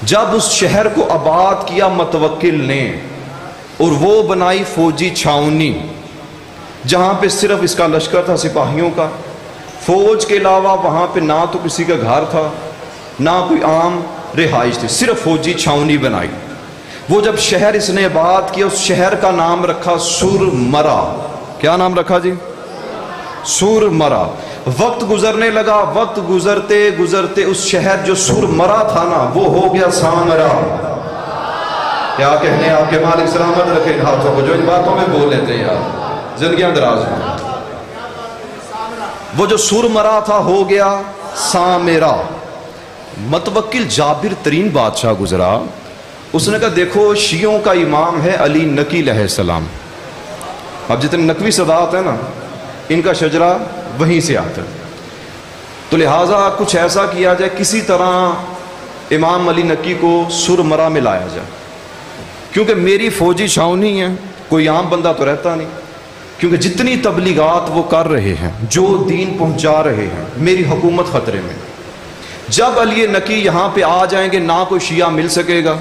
جب اس شہر کو آباد کیا متوکل نے اور وہ بنائی فوجی چھاونی جہاں پہ صرف اس کا لشکر تھا سپاہیوں کا، فوج کے علاوہ وہاں پہ نہ تو کسی کا گھر تھا نہ کوئی عام رہائش تھی، صرف فوجی چھاونی بنائی۔ وہ جب شہر اس نے آباد کیا اس شہر کا نام رکھا سرمرا۔ کیا نام رکھا جی؟ سرمرا۔ وقت گزرنے لگا، وقت گزرتے گزرتے اس شہر جو سرمرا تھا نا وہ ہو گیا سامرا۔ کیا کہنے آپ کے مالک سلامت رکھے ہاتھوں کو جو ان باتوں میں بول لیتے ہیں یار زندگیاں دراز میں۔ وہ جو سرمرا تھا ہو گیا سامرا۔ متوکل جابر ترین بادشاہ گزرا، اس نے کہا دیکھو شیعوں کا امام ہے علی نقی علیہ السلام، اب جتنے نقوی صدات ہیں نا ان کا شجرہ وہیں سے آتا ہے، تو لہٰذا کچھ ایسا کیا جائے کسی طرح امام علی نقی کو سرمرا میں لایا جائے، کیونکہ میری فوجی چھاونی ہے، کوئی عام بندہ تو رہتا نہیں، کیونکہ جتنی تبلیغات وہ کر رہے ہیں جو دین پہنچا رہے ہیں میری حکومت خطرے میں۔ جب علی نقی یہاں پہ آ جائیں گے نہ کوئی شیعہ مل سکے گا،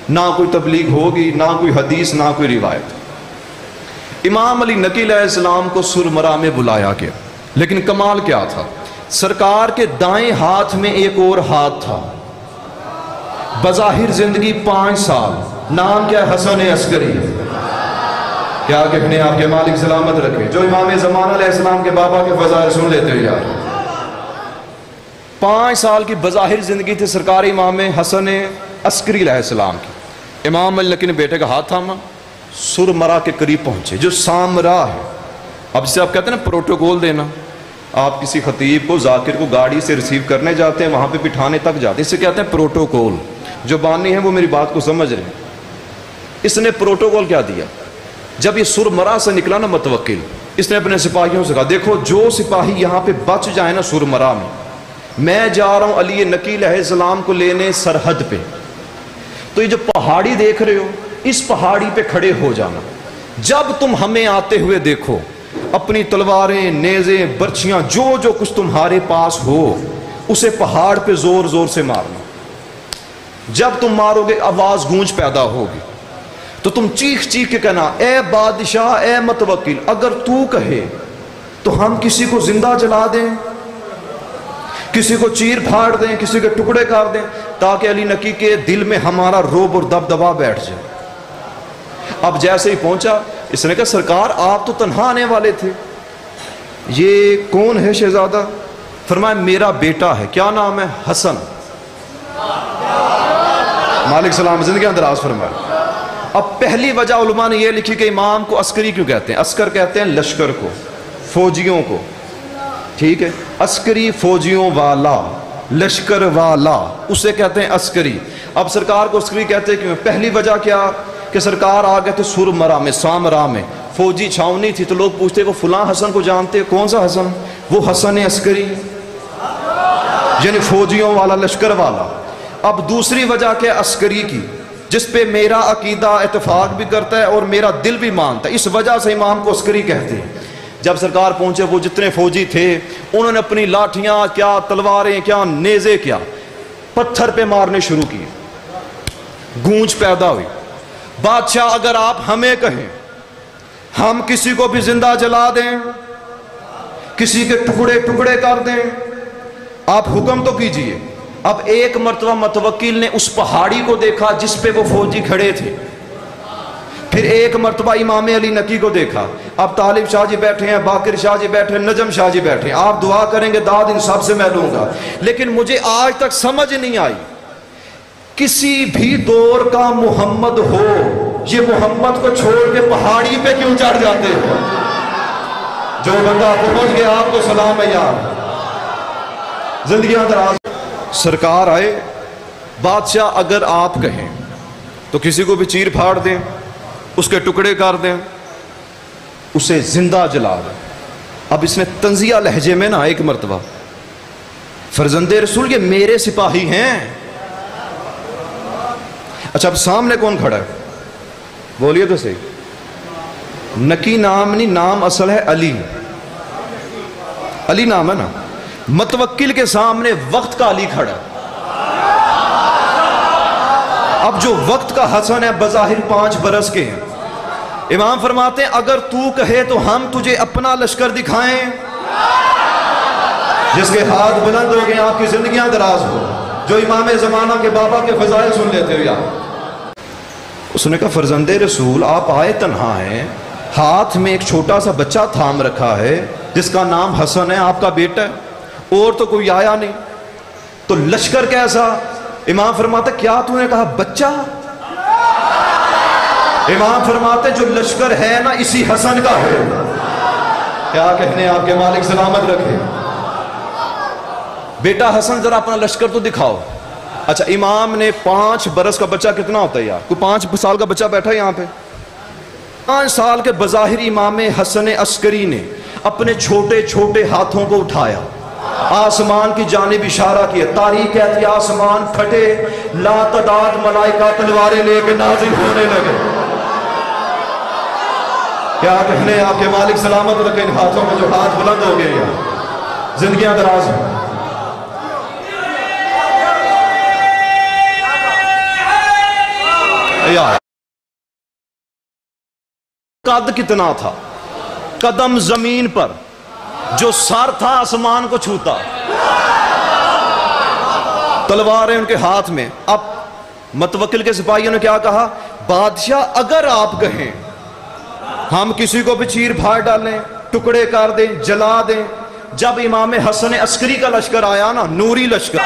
نہ کوئی تبلیغ ہوگی، نہ کوئی حدیث، نہ کوئی روایت۔ امام علی نقی علیہ السلام کو سرمرا میں بلایا گیا، لیکن کمال کیا تھا، سرکار کے دائیں ہاتھ میں ایک اور ہاتھ تھا، بظاہر زندگی 5 سال، نام کیا ہے؟ حسن عسکری۔ کیا کہنے آپ کے مالک سلامت رکھے، جو امام زمان علیہ السلام کے بابا کے فضائل سن لیتے ہو یار۔ 5 سال کی بظاہر زندگی تھی سرکار امام حسن عسکری علیہ السلام کی۔ امام علی نقی نے بیٹے کا ہاتھ تھاما، سرمرا کے قریب پہنچے جو سامرا ہے۔ اب جسے آپ کہتے ہیں نا پروٹوکول دینا، آپ کسی خطیب کو ذاکر کو گاڑی سے ریسیو کرنے جاتے ہیں، وہاں پہ بٹھانے تک جاتے ہیں، اسے کہتے ہیں پروٹوکول۔ جو بانی ہیں وہ میری بات کو سمجھ رہے ہیں۔ اس نے پروٹوکول کیا دیا، جب یہ سرمرا سے نکلا نا متوکل، اس نے اپنے سپاہیوں سے کہا دیکھو جو سپاہی یہاں پہ بچ جائے نا سرمرا میں جا رہا ہوں علی نقی علیہ السلام کو لینے سرحد پہ، تو یہ جو پہاڑی دیکھ رہے ہو اس پہاڑی پہ کھڑے ہو جانا، جب تم ہمیں آتے ہوئے دیکھو اپنی تلواریں، نیزیں، برچیاں، جو جو کچھ تمہارے پاس ہو اسے پہاڑ پہ زور زور سے مارنا۔ جب تم مارو گے آواز گونج پیدا ہوگی تو تم چیخ چیخ کے کہنا اے بادشاہ اے متوکل، اگر تو کہے تو ہم کسی کو زندہ جلا دیں، کسی کو چیر پھاڑ دیں، کسی کے ٹکڑے کر دیں، تاکہ علی نقی کے دل میں ہمارا رعب اور دبدبا بیٹھ جائے۔ اب جیسے ہی پہنچا اس نے کہا سرکار آپ تو تنہا آنے والے تھے، یہ کون ہے شہزادہ؟ فرمایا میرا بیٹا ہے۔ کیا نام ہے؟ حسن۔ مالک سلام زندگی اندراز فرمایا۔ اب پہلی وجہ علماء نے یہ لکھی کہ امام کو عسکری کیوں کہتے ہیں؟ عسکر کہتے ہیں لشکر کو، فوجیوں کو، ٹھیک ہے، عسکری فوجیوں والا، لشکر والا، اسے کہتے ہیں عسکری۔ اب سرکار کو عسکری کہتے ہیں کیوں؟ پہلی وجہ کیا کہ سرکار آ گئے تھے سرمرا میں، سامرا میں، فوجی چھاونی تھی، تو لوگ پوچھتے وہ فلاں حسن کو جانتے، کون سا حسن؟ وہ حسن عسکری، یعنی فوجیوں والا، لشکر والا۔ اب دوسری وجہ کیا عسکری کی، جس پہ میرا عقیدہ اتفاق بھی کرتا ہے اور میرا دل بھی مانتا ہے، اس وجہ سے امام کو عسکری کہتے ہیں۔ جب سرکار پہنچے وہ جتنے فوجی تھے انہوں نے اپنی لاٹھیاں کیا، تلواریں کیا، نیزے کیا، پتھر پہ مارنے شروع کیے، گونج پیدا ہوئی۔ بادشاہ اگر آپ ہمیں کہیں ہم کسی کو بھی زندہ جلا دیں، کسی کے ٹکڑے ٹکڑے کر دیں، آپ حکم تو کیجئے۔ اب ایک مرتبہ متوکل نے اس پہاڑی کو دیکھا جس پہ وہ فوجی کھڑے تھے، پھر ایک مرتبہ امام علی نقی کو دیکھا، اب طالب شاہ جی بیٹھے ہیں، باقر شاہ جی بیٹھے ہیں، نجم شاہ جی بیٹھے ہیں، آپ دعا کریں گے داد ان سب سے میں لوں گا، لیکن مجھے آج تک سمجھ نہیں آئی کسی بھی دور کا محمد ہو یہ محمد کو چھوڑ کے پہاڑی پہ کیوں چڑھ جاتے ہیں؟ جو بندہ پہنچ گیا آپ کو سلام ہے یار، زندگیاں دراز۔ سرکار آئے، بادشاہ اگر آپ کہیں تو کسی کو بھی چیر پھاڑ دیں، اس کے ٹکڑے کر دیں، اسے زندہ جلا دیں۔ اب اس نے تنزیہ لہجے میں نا ایک مرتبہ، فرزند رسول یہ میرے سپاہی ہیں۔ اچھا اب سامنے کون کھڑا ہے؟ بولیے تو صحیح۔ نقی نام نہیں، نام اصل ہے علی، علی نام ہے نا۔ متوکل کے سامنے وقت کا علی کھڑا ہے، اب جو وقت کا حسن ہے بظاہر 5 برس کے ہیں، امام فرماتے ہیں اگر تو کہے تو ہم تجھے اپنا لشکر دکھائیں، جس کے ہاتھ بلند ہو گئے آپ کی زندگیاں دراز ہو، جو امام زمانہ کے بابا کے فضائل سن لیتے ہو یار۔ اس نے کہا فرزند رسول آپ آئے تنہا ہیں، ہاتھ میں ایک چھوٹا سا بچہ تھام رکھا ہے جس کا نام حسن ہے، آپ کا بیٹا ہے، اور تو کوئی آیا نہیں، تو لشکر کیسا؟ امام فرماتے کیا تو نے کہا بچہ؟ امام فرماتے جو لشکر ہے نا اسی حسن کا ہے۔ کیا کہنے آپ کے مالک سلامت رکھے۔ بیٹا حسن ذرا اپنا لشکر تو دکھاؤ۔ اچھا امام نے 5 برس کا بچہ کتنا ہوتا ہے یار؟ کوئی 5 سال کا بچہ بیٹھا ہے یہاں پہ؟ 5 سال کے بظاہر امام حسن عسکری نے اپنے چھوٹے چھوٹے ہاتھوں کو اٹھایا، آسمان کی جانب اشارہ کیا، تاریخ کہتی آسمان پھٹے، لا تعداد ملائکہ تلواریں لے کے نازل ہونے لگے۔ کیا کہنے آپ کے مالک سلامت رکھے، ان ہاتھوں میں جو ہاتھ بلند ہو گئے ہیں، زندگیاں دراز ہیں۔ قد کتنا تھا؟ قدم زمین پر، جو سر تھا آسمان کو چھوتا، تلواریں ان کے ہاتھ میں۔ اب متوکل کے سپاہیوں نے کیا کہا؟ بادشاہ اگر آپ کہیں ہم کسی کو بھی چیر پھاڑ ڈالیں، ٹکڑے کر دیں، جلا دیں۔ جب امام حسن عسکری کا لشکر آیا نا، نوری لشکر،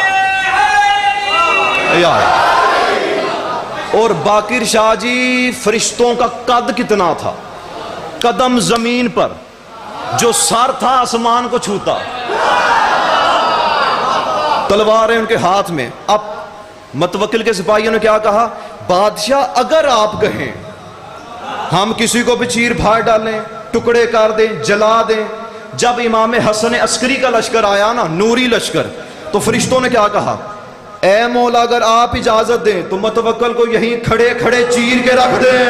اور باقر شاہ جی فرشتوں کا قد کتنا تھا؟ قدم زمین پر، جو سر تھا آسمان کو چھوتا، تلواریں ان کے ہاتھ میں۔ اب متوکل کے سپاہیوں نے کیا کہا؟ بادشاہ اگر آپ کہیں ہم کسی کو بھی چیر پھاڑ ڈالیں، ٹکڑے کر دیں، جلا دیں۔ جب امام حسن عسکری کا لشکر آیا نا، نوری لشکر، تو فرشتوں نے کیا کہا؟ اے مولا اگر آپ اجازت دیں تو متوکل کو یہیں کھڑے کھڑے چیر کے رکھ دیں۔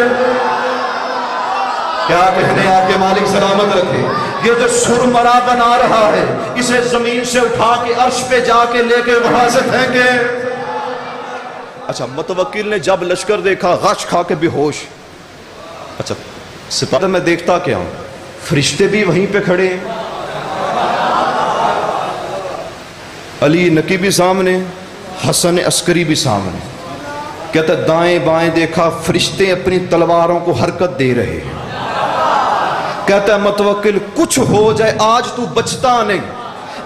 کیا کہنے آپ کے مالک سلامت رکھے۔ یہ جو سرمرا بنا رہا ہے اسے زمین سے اٹھا کے عرش پہ جا کے لے کے وہاں سے پھینکے۔ اچھا متوکل نے جب لشکر دیکھا غش کھا کے بے ہوش۔ اچھا سپاہی میں دیکھتا کیا ہوں، فرشتے بھی وہیں پہ کھڑے ہیں، علی نقی بھی سامنے، حسن عسکری بھی سامنے۔ کہتا دائیں بائیں دیکھا، فرشتے اپنی تلواروں کو حرکت دے رہے ہیں۔ کہتا ہے متوکل کچھ ہو جائے آج تو بچتا نہیں۔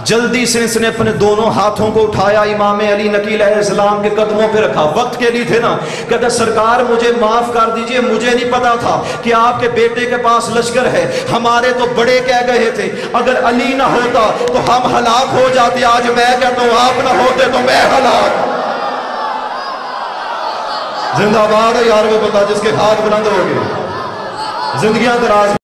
جلدی سے اس نے اپنے دونوں ہاتھوں کو اٹھایا، امام علی نقی علیہ السلام کے قدموں پہ رکھا۔ وقت کے لیے تھے نا، کہتا ہے سرکار مجھے معاف کر دیجئے، مجھے نہیں پتا تھا کہ آپ کے بیٹے کے پاس لشکر ہے، ہمارے تو بڑے کہہ گئے تھے اگر علی نہ ہوتا تو ہم ہلاک ہو جاتے، آج میں کہتا ہوں آپ نہ ہوتے تو میں ہلاک۔ زندہ باد ہے یار وہ بتا جس کے ہاتھ بلند ہو گئے، زندگیاں دراز۔